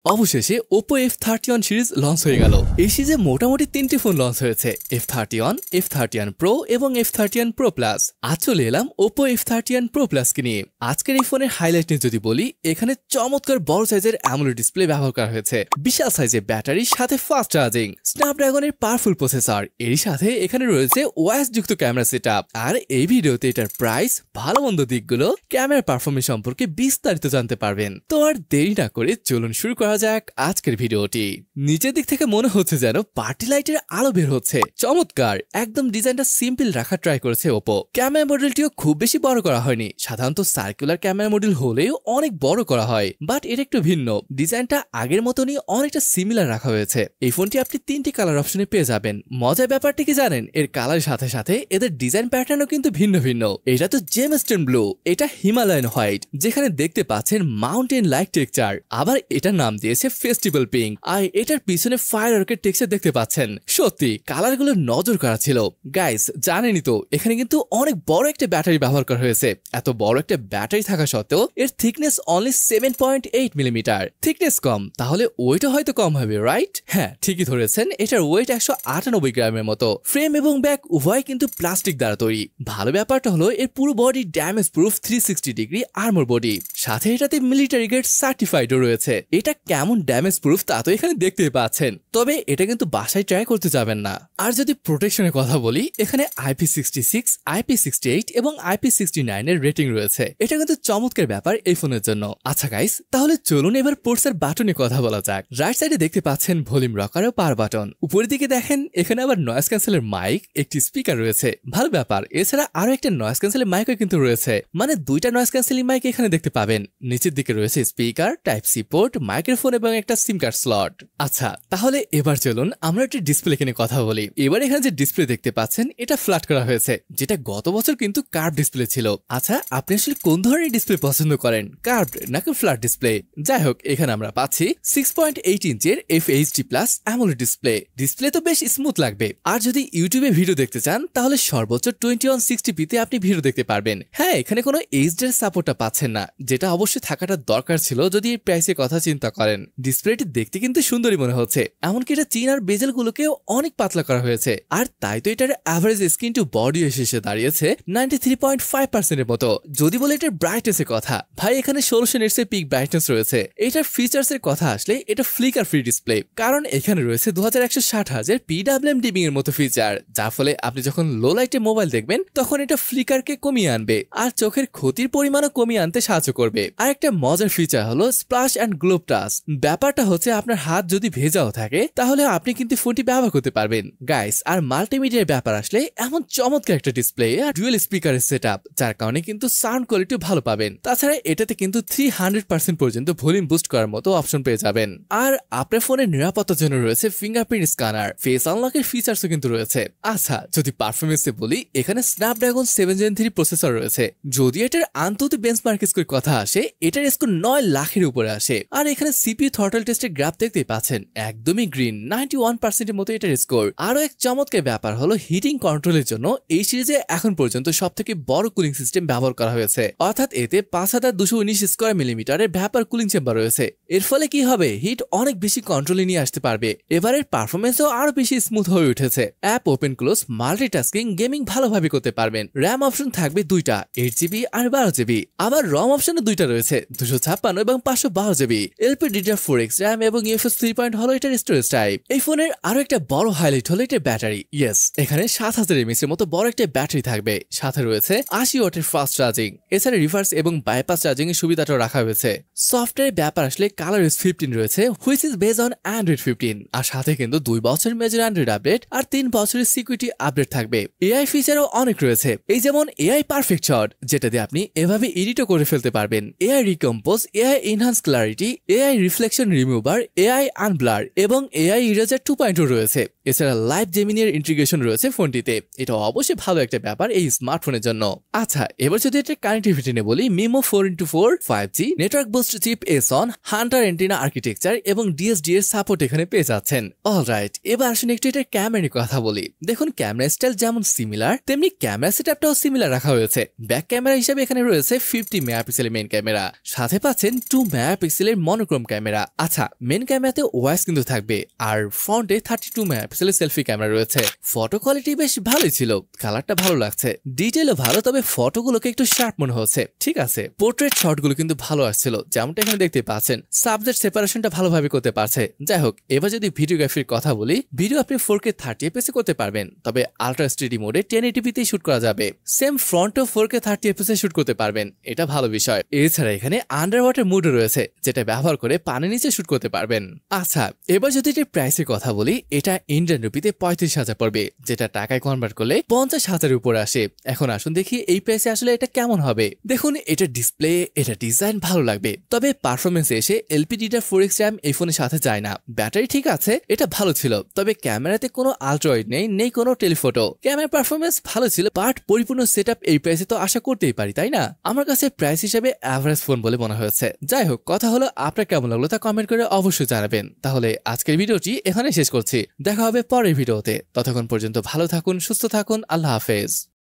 অবশেষে Oppo F31 series launch হয়ে গেল। এই সিরিজে মোটামুটি 3টি ফোন লঞ্চ হয়েছে, F31, F31 Pro এবং F31 Pro Plus। আজ চলে এলাম Oppo F31 Pro Plus কে নিয়ে। আজকের এই ফোনের হাইলাইট নিয়ে যদি বলি, এখানে চমৎকার বড় সাইজের AMOLED ডিসপ্লে ব্যবহার করা হয়েছে, বিশাল সাইজের ব্যাটারি, সাথে ফাস্ট চার্জিং, স্ন্যাপড্রাগনের পাওয়ারফুল প্রসেসর, এরই সাথে এখানে রয়েছে ওএস যুক্ত ক্যামেরা সেটআপ। আর এই ভিডিওতে এটার প্রাইস, ভালো মন্দ দিকগুলো, ক্যামেরা পারফরম্যান্স সম্পর্কে বিস্তারিত জানতে পারবেন। তো আর দেরি না করে চলুন শুরু করা যাক আজকের ভিডিওটি। নিচের দিক থেকে মনে হচ্ছে যেন পার্টি লাইটের আলো বের হচ্ছে, চমৎকার। একদম ডিজাইনটা সিম্পল রাখার ট্রাই করেছে Oppo। ক্যামেরা মডেলটিও খুব বেশি বড় করা হয়নি, সাধারণত সার্কুলার ক্যামেরা মডেল হলেও অনেক বড় করা হয়, বাট এটা একটু ভিন্ন। ডিজাইনটা আগের মতনই অনেকটা সিমিলার রাখা হয়েছে। এই ফোনটি আপনি 3টি কালার অপশনে পেয়ে যাবেন। মজার ব্যাপারটি কি জানেন, এর কালারের সাথে সাথে এদের ডিজাইন প্যাটার্নও কিন্তু ভিন্ন ভিন্ন। এটা তো জেমস্টোন ব্লু, এটা হিমালয়ান হোয়াইট, যেখানে দেখতে পাচ্ছেন মাউন্টেন লাইক টেক্সচার। আবার এটার নাম দিয়েছে ফেস্টিভ্যাল পিঙ্ক, আর এটার পিছনে ফায়ারওয়ার্কের টেক্সচার দেখতে পাচ্ছেন। সত্যি কালারগুলো নজর করা ছিল। গাইস, জানেনই তো এখানে কিন্তু অনেক বড় একটা ব্যাটারি ব্যবহার করা হয়েছে। এত বড় একটা ব্যাটারি থাকা সত্ত্বেও এর থিকনেস অনলি 7.8 মিলিমিটার। থিকনেস কম, তাহলে ওয়েটও হয়তো কম হবে, রাইট? হ্যাঁ, ঠিকই ধরেছেন, এটার ওয়েট 198 গ্রামের মতো। ফ্রেম এবং ব্যাক উভয় কিন্তু প্লাস্টিক দ্বারা তৈরি। ভালো ব্যাপারটা হলো এর পুরো body damage proof 360 degree armour body, সাথে এটাতে মিলিটারি গ্রেড সার্টিফাইডও রয়েছে। এটা কেমন ড্যামেজ প্রুফ তা তো এখানে দেখতেই পাচ্ছেন, তবে এটা কিন্তু বাসায় ট্রাই করতে যাবেন না। আর যদি প্রোটেকশনের কথা বলি, এখানে IP66, IP68 এবং IP69 এর রেটিং রয়েছে। এটা কিন্তু চমৎকার ব্যাপার এই ফোনের জন্য। আচ্ছা গাইস, তাহলে চলুন এবার পোর্টসের বাটনে কথা বলা যাক। রাইট সাইডে দেখতে পাচ্ছেন ভলিউম রকার ও পাওয়ার বাটন। উপরের দিকে দেখেন এখানে আবার নয়েজ ক্যান্সেলের মাইক, একটি স্পিকার রয়েছে, ভালো ব্যাপার। এছাড়া আরো একটা নয়েজ ক্যান্সেলের মাইকও কিন্তু রয়েছে, মানে দুইটা নয়েজ ক্যান্সেলিং মাইক এখানে দেখতে পাবেন। নিচের দিকে রয়েছে speaker, type C port, microphone এবং একটা সিম কার্ড স্লট। আচ্ছা, তাহলে এবার চলুন আমরা একটি ডিসপ্লে কিনে কথা বলি। এবার এখানে যে ডিসপ্লে দেখতে পাচ্ছেন এটা ফ্ল্যাট করা হয়েছে, যেটা গত বছর কিন্তু কার্ভ ডিসপ্লে ছিল। আচ্ছা, আপনি আসলে কোন ধরনের ডিসপ্লে পছন্দ করেন, কার্ভড নাকি ফ্ল্যাট ডিসপ্লে? যাই হোক, এখানে আমরা পাচ্ছি 6.8 ইঞ্চের FHD+ AMOLED ডিসপ্লে। ডিসপ্লে তো বেশ স্মুথ লাগবে। আর যদি ইউটিউবে ভিডিও দেখতে চান, তাহলে সর্বোচ্চ 2160p তে আপনি ভিডিও দেখতে পারবেন। হ্যাঁ, এখানে কোনো HD সাপোর্টটা পাচ্ছেন না, যেটা অবশ্যই থাকাটা দরকার ছিল যদি এই প্রাইসের কথা চিন্তা করেন। ডিসপ্লেটি দেখতে কিন্তু সুন্দরই মনে হচ্ছে, এমনকি এটা চিন আর বেজেল গুলোকেও অনেক পাতলা করা হয়েছে। আর তাই তো এটার অ্যাভারেজ স্ক্রিন টু বডি এসে দাঁড়িয়েছে 93.5% এর মতো। যদি বলে এটার ব্রাইটনেস এর কথা, ভাই এখানে 1600 নিটস এর পিক ব্রাইটনেস রয়েছে। এটার ফিচার্স এর কথা আসলে এটা ফ্লিকার ফ্রি ডিসপ্লে, কারণ এখানে রয়েছে 2160 PWM ডিমিং এর মতো ফিচার, যার ফলে আপনি যখন লো লাইটে মোবাইল দেখবেন তখন এটা ফ্লিকারকে কমিয়ে আনবে আর চোখের ক্ষতির পরিমাণও কমিয়ে আনতে সাহায্য করবে। আর একটা মজার ফিচার হলো স্প্লাশ অ্যান্ড গ্লোব টাচ। ব্যাপারটা হচ্ছে আপনার হাত যদি ভেজাও থাকে তাহলে আপনি কিন্তু ফোনটি ব্যবহার করতে পারবেন। গাইস, আর মাল্টিমিডিয়ার ব্যাপার আসলে এমন চমৎকার একটা ডিসপ্লে আর ডুয়েল স্পিকারের সেটআপ, যার কারণে কিন্তু সাউন্ড কোয়ালিটি ভালো পাবেন। তাছাড়া এটাতে কিন্তু 300% পর্যন্ত ভলিউম বুস্ট করার মতো অপশন পেয়ে যাবেন। আর আপনার ফোনের নিরাপত্তার জন্য রয়েছে ফিঙ্গারপ্রিন্ট স্ক্যানার, ফেস আনলকের ফিচার্সও কিন্তু রয়েছে। আচ্ছা, যদি পারফরমেন্সে বলি, এখানে স্ন্যাপড্রাগন 7 Gen 3 প্রসেসর রয়েছে। যদি এটার আন্তর্জাতিক বেঞ্চমার্ক স্কোর কথা আসে, এটার স্কোর 9 লাখের উপরে আসে। আর এখানে সিপিইউ থ্রটল টেস্টের গ্রাফ দেখতে পাচ্ছেন, একদমই গ্রিন, 91% এর মতো এটার স্কোর। আরো এক চমৎকার ব্যাপার হলো হিটিং কন্ট্রোলের জন্য এই সিরিজে এখন পর্যন্ত সবথেকে বড় কুলিং সিস্টেম ব্যবহার করা হয়েছে, অর্থাৎ এতে 5219 স্কয়ার মিলিমিটারের ভ্যাপার কুলিং চেম্বার রয়েছে। এর ফলে কি হবে, হিট অনেক বেশি কন্ট্রোলে নিয়ে আসতে পারবে। এবারের পারফরমেন্সও আরো বেশি স্মুথ হয়ে উঠেছে। App open close, multitasking, gaming ভালোভাবে করতে পারবেন। র্যাম অপশন থাকবে দুইটা, 8GB আর 12GB। আবার রম অপশনে দুইটা রয়েছে, 256 এবং 512GB। LPDDR4X র্যাম এবং UFS 3 হলো এটার স্টোরেজ টাইপ। এই ফোনের আরো একটা বড় হাইলাইট হলো এটার ব্যাটারি। ইয়েস, এখানে 7000 mAh এর মতো বড় একটা ব্যাটারি থাকবে, সাথে রয়েছে 80 ওয়াটের ফাস্ট চার্জিং। এছাড়া রিভার্স এবং বাইপাস চার্জিং এর সুবিধাটাও রাখা হয়েছে। সফটওয়্যার ব্যাপার আসলে ColorOS 15 রয়েছে, which is based on Android 15। আর সাথে কিন্তু 2 বছরের মেজর অ্যান্ড্রয়েড আপডেট আর 3 বছরের সিকিউরিটি আপডেট থাকবে। এআই ফিচারও অনেক রয়েছে, এই যেমন AI পারফেক্ট শট, যেটা দিয়ে আপনি এভাবে এডিটও করে ফেলতে পারবেন। AI রিকম্পোজ, AI enhance clarity, AI reflection remover, AI আনব্লার এবং AI ইরেজার 2.0 রয়েছে। এছাড়া লাইভ জেমিনির ইন্টিগ্রেশন রয়েছে ফোনটিতে। এটা অবশ্যই ভালো একটা ব্যাপার এই স্মার্টফোনের জন্য। আচ্ছা, এবার যদি এটা কানেক্টিভিটি নিয়ে বলি, MIMO 4x4 5G network boost chip S1, hunter antenna architecture এবং DSD এর সাপোর্ট এখানে পেয়ে যাচ্ছেন। অলরাইট, এবার আসুন একটু এটার ক্যামেরার কথা বলি। দেখুন, ক্যামেরা স্টাইল যেমন সিমিলার, তেমনি ক্যামেরা সেটআপটাও সিমিলার রাখা হয়েছে। ব্যাক ক্যামেরা হিসেবে এখানে রয়েছে 50 মেগাপিক্সেলের মেইন ক্যামেরা, সাথে পাচ্ছেন 2 মেগাপিক্সেলের মনোক্রোম ক্যামেরা। আচ্ছা, মেন ক্যামেরাতে ওয়াইস কিন্তু থাকবে, আর ফ্রন্টে 32 মেগাপিক্সেলের সেলফি ক্যামেরা রয়েছে। ফটো কোয়ালিটি বেশ ভালোই ছিল, কালারটা ভালো লাগছে, ডিটেলও ভালো, তবে ফটোগুলোকে একটু শার্প মনে হচ্ছে। ঠিক আছে, পোর্ট্রেট শটগুলো কিন্তু ভালো আসছিল, যেমনটা এখানে দেখতে পাচ্ছেন। সাবজেক্ট সেপারেশনটা ভালোভাবে করতে পারছে। যাই হোক, এবার যদি ভিডিওগ্রাফির কথা বলি, ভিডিও আপনি 4K 30 fps করতে পারবেন, তবে আলট্রা স্টেডি মোডে 1080p তে শুট করা যাবে। সেম ফ্রন্টও 4K 30 fps এ শুট করতে পারবেন, এটা ভালো বিষয়। এছাড়া এখানে আন্ডার ওয়াটার মোডও রয়েছে, যেটা ব্যবহার করে পানি নিচে শুট করতে পারবেন। আচ্ছা, এবার যদি এটার প্রাইসের কথা বলি, এটা ইন্ডিয়ান রুপিতে 35,000 পড়বে, যেটা টাকায় কনভার্ট করলে 50,000 উপরে আসে। এখন আসুন দেখি এই প্রাইসে আসলে এটা কেমন হবে। দেখুন, এটা ডিসপ্লে, এটা ডিজাইন ভালো লাগবে, তবে পারফরমেন্সে এসে LPDDR4X RAM এই ফোনের সাথে যায় না। ব্যাটারি ঠিক আছে, এটা ভালো ছিল, তবে ক্যামেরাতে কোনো আলট্রা ওয়াইড নেই কোনো টেলিফটো। ক্যামেরা পারফরমেন্স ভালো ছিল, বাট পরিপূর্ণ সেটআপ এই প্রাইসে তো আশা করতেই পারি, তাই না? আমার কাছে প্রাইস হিসেবে অ্যাভারেজ ফোন বলে মনে হয়েছে। যাই হোক, কথা হলো আপনার কেমন লাগলো তা কমেন্ট করে অবশ্যই জানাবেন। তাহলে আজকের ভিডিওটি এখানে শেষ করছি, দেখা হবে পরের ভিডিওতে। ততক্ষণ পর্যন্ত ভালো থাকুন, সুস্থ থাকুন, আল্লাহ হাফেজ।